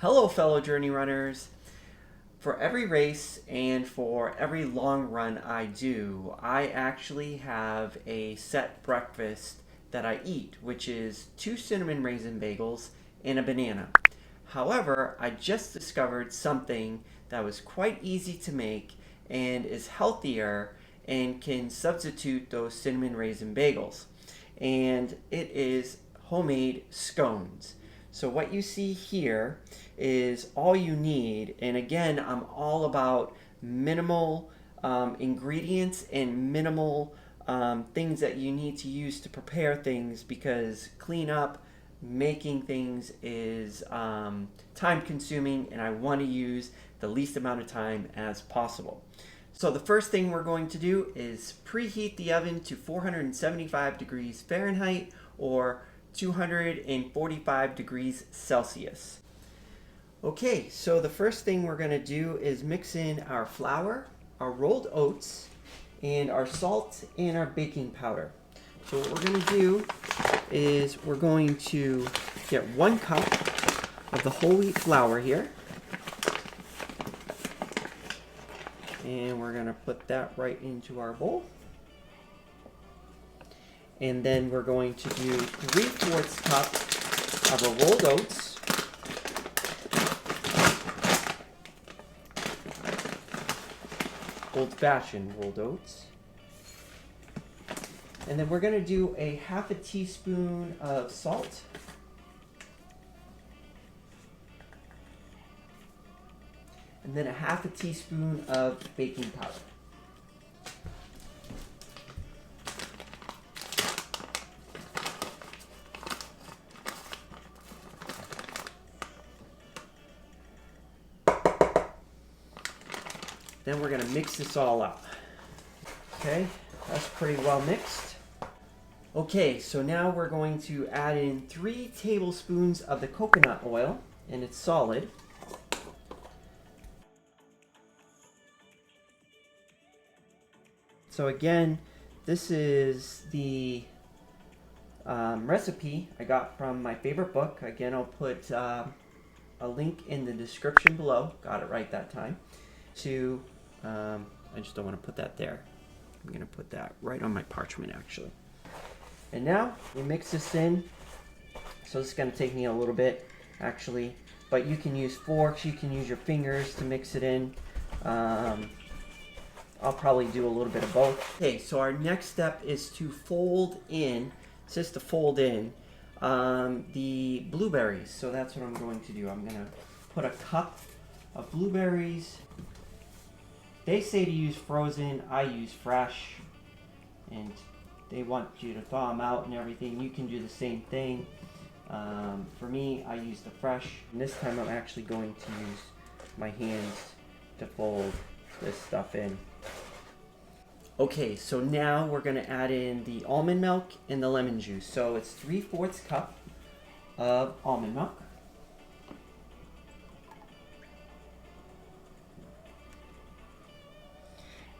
Hello fellow journey runners. For every race and for every long run I do, I actually have a set breakfast that I eat, which is 2 cinnamon raisin bagels and a banana. However, I just discovered something that was quite easy to make and is healthier and can substitute those cinnamon raisin bagels. And it is homemade scones. So what you see here is all you need, and again, I'm all about minimal ingredients and minimal things that you need to use to prepare things, because clean up, making things is time consuming, and I want to use the least amount of time as possible. So the first thing we're going to do is preheat the oven to 475 degrees Fahrenheit or 245 degrees Celsius. Okay, so the first thing we're going to do is mix in our flour, our rolled oats, and our salt and our baking powder. So what we're going to do is we're going to get 1 cup of the whole wheat flour here. And we're going to put that right into our bowl. And then we're going to do 3/4 cup of our rolled oats. Old-fashioned rolled oats. And then we're going to do a 1/2 teaspoon of salt. And then a 1/2 teaspoon of baking powder. Then we're going to mix this all up. Okay, that's pretty well mixed. Okay, so now we're going to add in 3 tablespoons of the coconut oil, and it's solid. So again, this is the recipe I got from my favorite book. Again, I'll put a link in the description below. Got it right that time. I just don't want to put that there. I'm going to put that right on my parchment actually. And now we mix this in. So this is going to take me a little bit actually, but you can use forks, you can use your fingers to mix it in. I'll probably do a little bit of both. Okay, so our next step is to fold in, it says to fold in the blueberries. So that's what I'm going to do. I'm going to put a cup of blueberries. They say to use frozen, I use fresh, and they want you to thaw them out and everything. You can do the same thing. For me, I use the fresh, and this time I'm actually going to use my hands to fold this stuff in. Okay, so now we're going to add in the almond milk and the lemon juice. So it's 3/4 cup of almond milk.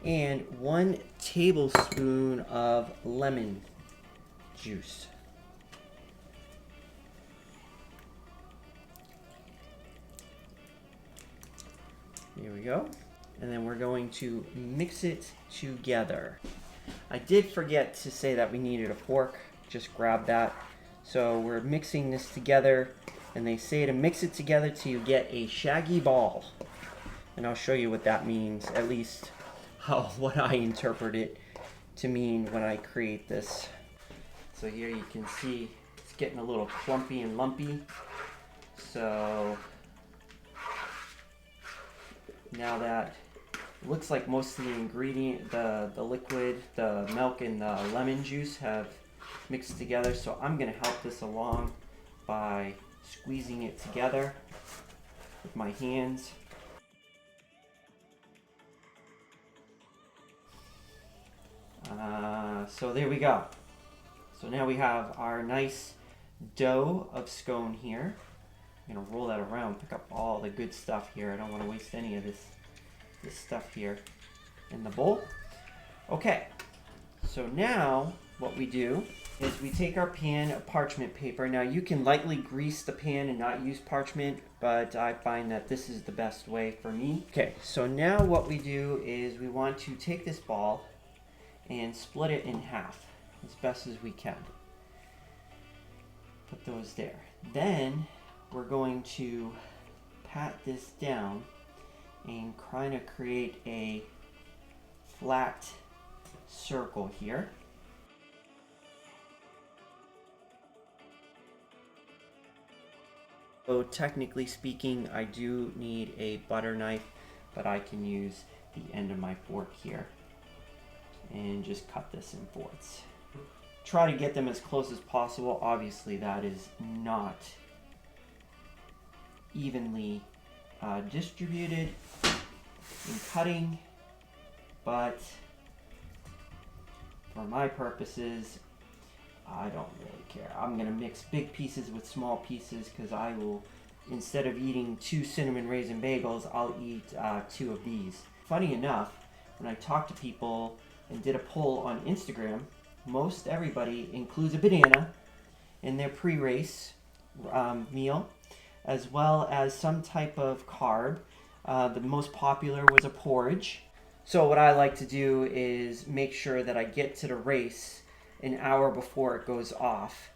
And 1 tablespoon of lemon juice. Here we go. And then we're going to mix it together. I did forget to say that we needed a fork. Just grab that. So we're mixing this together, and they say to mix it together till you get a shaggy ball. And I'll show you what that means, at least what I interpret it to mean when I create this. So here you can see it's getting a little clumpy and lumpy. So now that looks like most of the ingredient, the liquid, the milk and the lemon juice have mixed together, so I'm going to help this along by squeezing it together with my hands. So there we go. So now we have our nice dough of scone here. I'm going to roll that around, pick up all the good stuff here. I don't want to waste any of this stuff here in the bowl. Okay, So now what we do is we take our pan of parchment paper. Now you can lightly grease the pan and not use parchment, but I find that this is the best way for me. Okay, so now what we do is we want to take this ball and split it in half as best as we can. Put those there. Then we're going to pat this down and kind of create a flat circle here. So technically speaking, I do need a butter knife, but I can use the end of my fork here and just cut this in fourths. Try to get them as close as possible. Obviously that is not evenly distributed in cutting, but for my purposes, I don't really care. I'm gonna mix big pieces with small pieces because I will, instead of eating 2 cinnamon raisin bagels, I'll eat 2 of these. Funny enough, when I talked to people and did a poll on Instagram, most everybody includes a banana in their pre-race meal, as well as some type of carb. The most popular was a porridge. So what I like to do is make sure that I get to the race an hour before it goes off,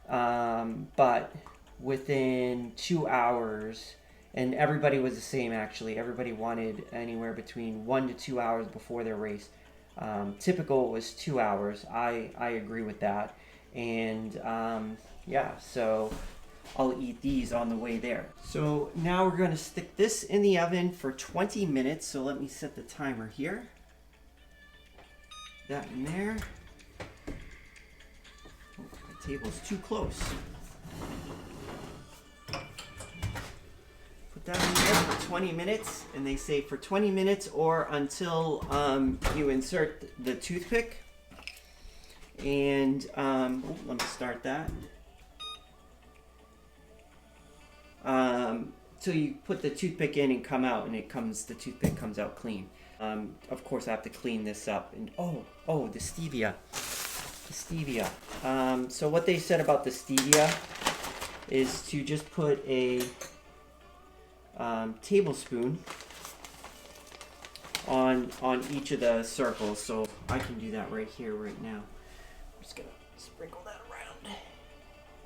but within 2 hours, and everybody was the same actually, everybody wanted anywhere between 1 to 2 hours before their race. Typical was 2 hours. I agree with that, and yeah, so I'll eat these on the way there. So now we're going to stick this in the oven for 20 minutes. So let me set the timer here. That in there. Oh, the table's too close. Put that in there for 20 minutes, and they say for 20 minutes or until you insert the toothpick. And let me start that. So you put the toothpick in and come out, and the toothpick comes out clean. Of course I have to clean this up. And oh, the stevia. So what they said about the stevia is to just put a tablespoon on each of the circles. So I can do that right here, right now. I'm just gonna sprinkle that around.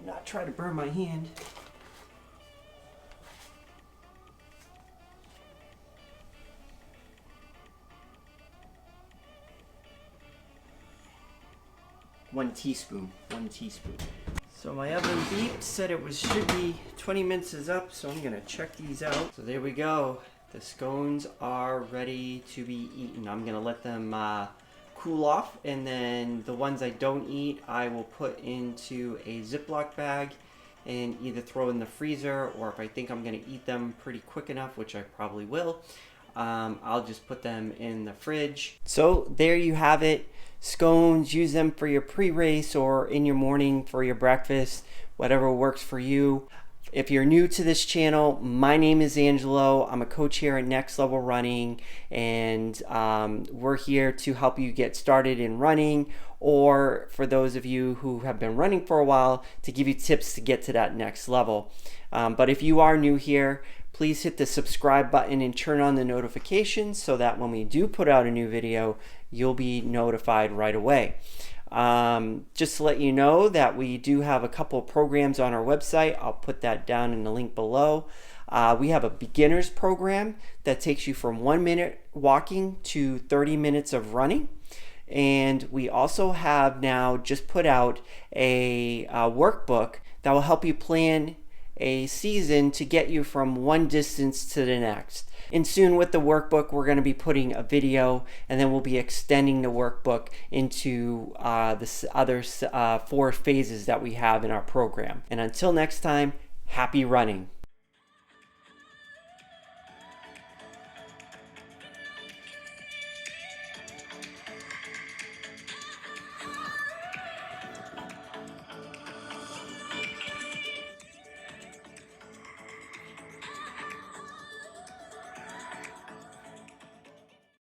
Not try to burn my hand. One teaspoon. So my oven beeped, said it should be 20 minutes is up, so I'm gonna check these out. So there we go. The scones are ready to be eaten. I'm gonna let them cool off, and then the ones I don't eat, I will put into a Ziploc bag and either throw in the freezer, or if I think I'm gonna eat them pretty quick enough, which I probably will, I'll just put them in the fridge. So there you have it. Scones, use them for your pre-race or in your morning for your breakfast, whatever works for you. If you're new to this channel, my name is Angelo. I'm a coach here at Next Level Running, and we're here to help you get started in running, or for those of you who have been running for a while, to give you tips to get to that next level. But if you are new here, please hit the subscribe button and turn on the notifications so that when we do put out a new video, you'll be notified right away. Just to let you know that we do have a couple of programs on our website. I'll put that down in the link below. We have a beginner's program that takes you from 1 minute walking to 30 minutes of running. And we also have now just put out a workbook that will help you plan a season to get you from one distance to the next. And soon with the workbook, we're going to be putting a video, and then we'll be extending the workbook into the other 4 phases that we have in our program. And until next time, happy running.